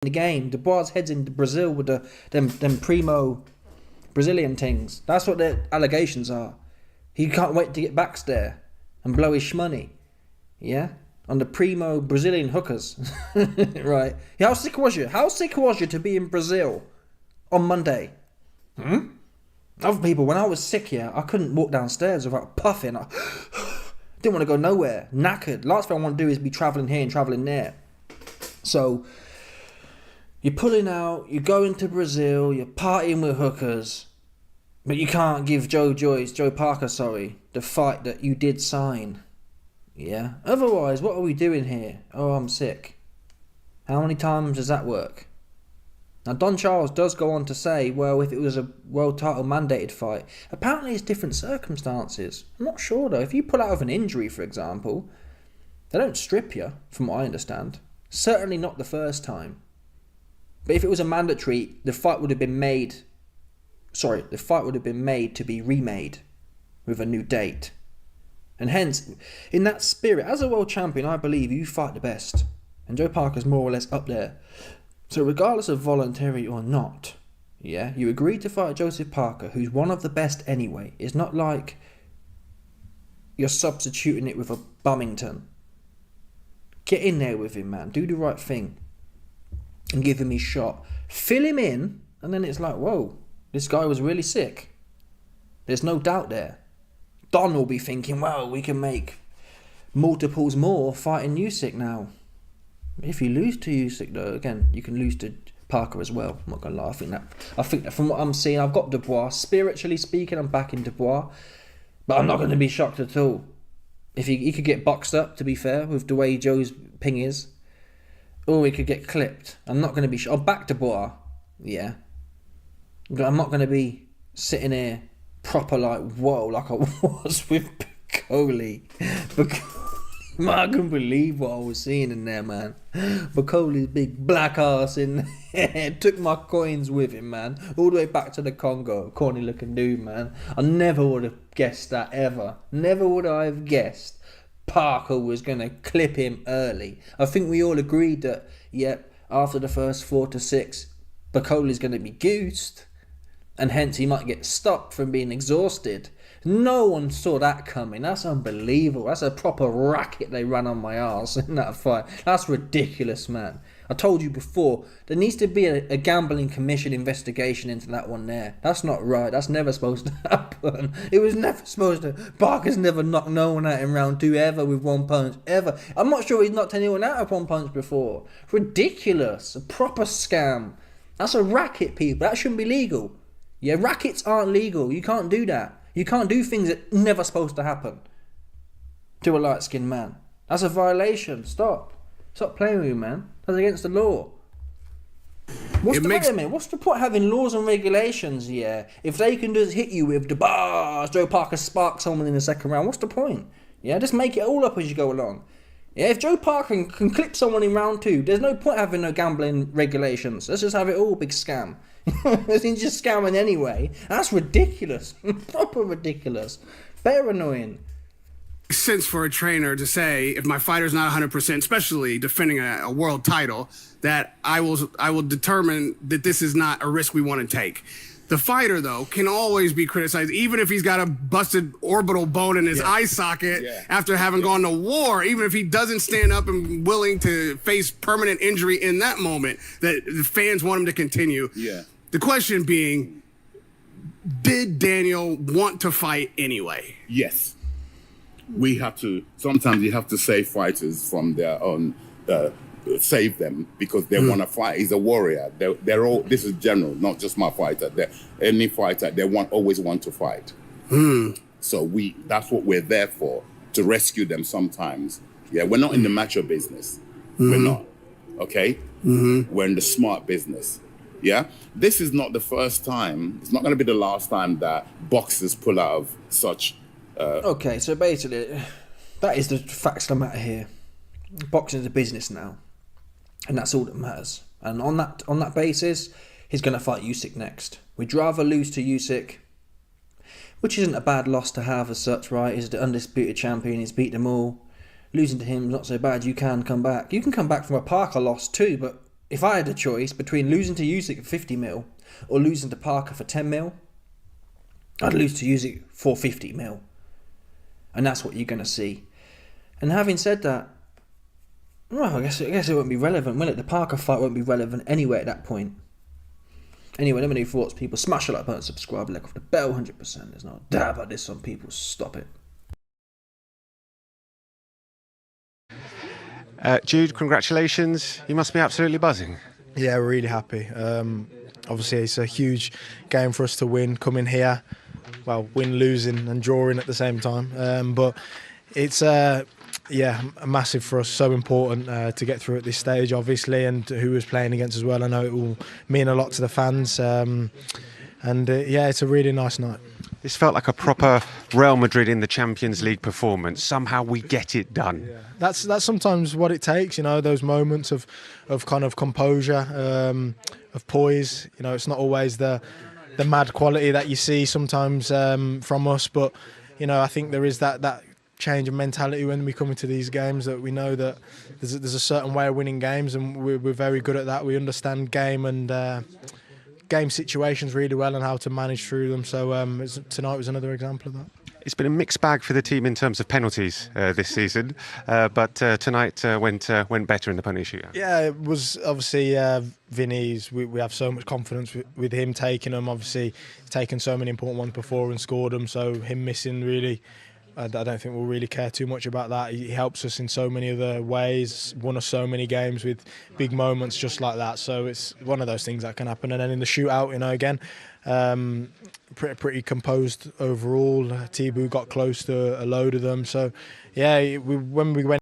the game. Dubois heads into Brazil with them primo Brazilian things. That's what the allegations are. He can't wait to get back there and blow his shmoney. Yeah? On the primo Brazilian hookers. Right. How sick was you? How sick was you to be in Brazil on Monday? Other people, when I was sick, yeah, I couldn't walk downstairs without puffing. I didn't want to go nowhere. Knackered. Last thing I want to do is be travelling here and travelling there. So, you're pulling out, you're going to Brazil, you're partying with hookers, but you can't give Joe Parker, the fight that you did sign. Yeah? Otherwise, what are we doing here? Oh, I'm sick. How many times does that work? Now, Don Charles does go on to say, well, if it was a world title mandated fight, apparently it's different circumstances. I'm not sure, though. If you pull out of an injury, for example, they don't strip you, from what I understand. Certainly not the first time. But if it was a mandatory, the fight would have been made to be remade with a new date. And hence, in that spirit, as a world champion, I believe you fight the best. And Joe Parker's more or less up there. So regardless of voluntary or not, yeah, you agreed to fight Joseph Parker, who's one of the best anyway. It's not like you're substituting it with a Bummington. Get in there with him, man. Do the right thing. And give him his shot. Fill him in, and then it's like, whoa, this guy was really sick. There's no doubt there. Don will be thinking, well, we can make multiples more fighting Usyk now. If you lose to Usyk, though, again, you can lose to Parker as well. I'm not gonna lie. I think that from what I'm seeing, I've got Dubois. Spiritually speaking, I'm backing Dubois, but I'm not going to be shocked at all if he could get boxed up. To be fair, with the way Joe's ping is, or he could get clipped. I'm not going to be. I'll back Dubois, yeah, but I'm not going to be sitting here proper like whoa, like I was with Piccoli. I couldn't believe what I was seeing in there, man. Piccoli's big black ass in there. Took my coins with him, man. All the way back to the Congo. Corny looking dude, man. I never would have guessed that ever. Never would I have guessed Parker was going to clip him early. I think we all agreed that, yep, after the first 4 to 6, Piccoli's going to be goosed. And hence he might get stopped from being exhausted. No one saw that coming. That's unbelievable. That's a proper racket they ran on my arse in that fight. That's ridiculous, man. I told you before, there needs to be a gambling commission investigation into that one there. That's not right. That's never supposed to happen. It was never supposed to. Parker's never knocked no one out in round 2 ever with one punch. Ever. I'm not sure he's knocked anyone out with one punch before. Ridiculous. A proper scam. That's a racket, people. That shouldn't be legal. Yeah, rackets aren't legal. You can't do that. You can't do things that never supposed to happen to a light-skinned man. That's a violation. Stop playing with me, man. That's against the law. Wait a minute. What's the point of having laws and regulations, yeah, if they can just hit you with the bars, Joe Parker sparks someone in the second round? What's the point? Yeah, just make it all up as you go along. Yeah, if Joe Parker can clip someone in round 2, there's no point having no gambling regulations. Let's just have it all big scam. He's just scamming anyway. That's ridiculous. Proper ridiculous. Better annoying. Sense for a trainer to say, if my fighter's not 100%, especially defending a world title, that I will determine that this is not a risk we want to take. The fighter, though, can always be criticized, even if he's got a busted orbital bone in his eye socket after having gone to war, even if he doesn't stand up and willing to face permanent injury in that moment, that the fans want him to continue. Yeah. The question being, did Daniel want to fight anyway? Yes. We have to, sometimes you have to save fighters from their own, save them because they want to fight. He's a warrior. They're all, this is general, not just my fighter. Any fighter, they always want to fight. So that's what we're there for, to rescue them sometimes. Yeah, we're not in the macho business. We're not, okay? We're in the smart business. Yeah, this is not the first time. It's not going to be the last time that boxers pull out of such. Okay, so basically, that is the facts of the matter here. Boxing is a business now, and that's all that matters. And on that basis, he's going to fight Usyk next. We'd rather lose to Usyk, which isn't a bad loss to have as such, right? He's the undisputed champion. He's beat them all. Losing to him is not so bad. You can come back. You can come back from a Parker loss too, but if I had a choice between losing to Usyk for 50 mil or losing to Parker for 10 mil, I'd lose to Usyk for 50 mil. And that's what you're going to see. And having said that, well, I guess it won't be relevant, will it? The Parker fight won't be relevant anyway at that point. Anyway, let me know your thoughts, people. Smash the like button, subscribe, like off the bell, 100%. There's no doubt about this on people. Stop it. Jude, congratulations. You must be absolutely buzzing. Yeah, we're really happy. Obviously, it's a huge game for us to win, coming here, well, win, losing and drawing at the same time. But it's, massive for us, so important to get through at this stage, obviously, and who was playing against as well. I know it will mean a lot to the fans. It's a really nice night. This felt like a proper Real Madrid in the Champions League performance. Somehow we get it done. Yeah. That's sometimes what it takes, those moments of kind of composure, of poise. It's not always the mad quality that you see sometimes from us, but I think there is that change of mentality when we come into these games, that we know that there's a certain way of winning games, and we're very good at that. We understand game and game situations really well and how to manage through them. So tonight was another example of that. It's been a mixed bag for the team in terms of penalties this season, but tonight went better in the penalty shootout. Yeah, it was obviously Vinny's. We have so much confidence with him taking them. Obviously, he's taken so many important ones before and scored them. So him missing, really, I don't think we'll really care too much about that. He helps us in so many other ways, won us so many games with big moments just like that. So it's one of those things that can happen. And then in the shootout, again, pretty composed overall. Thibaut got close to a load of them. So yeah, when we went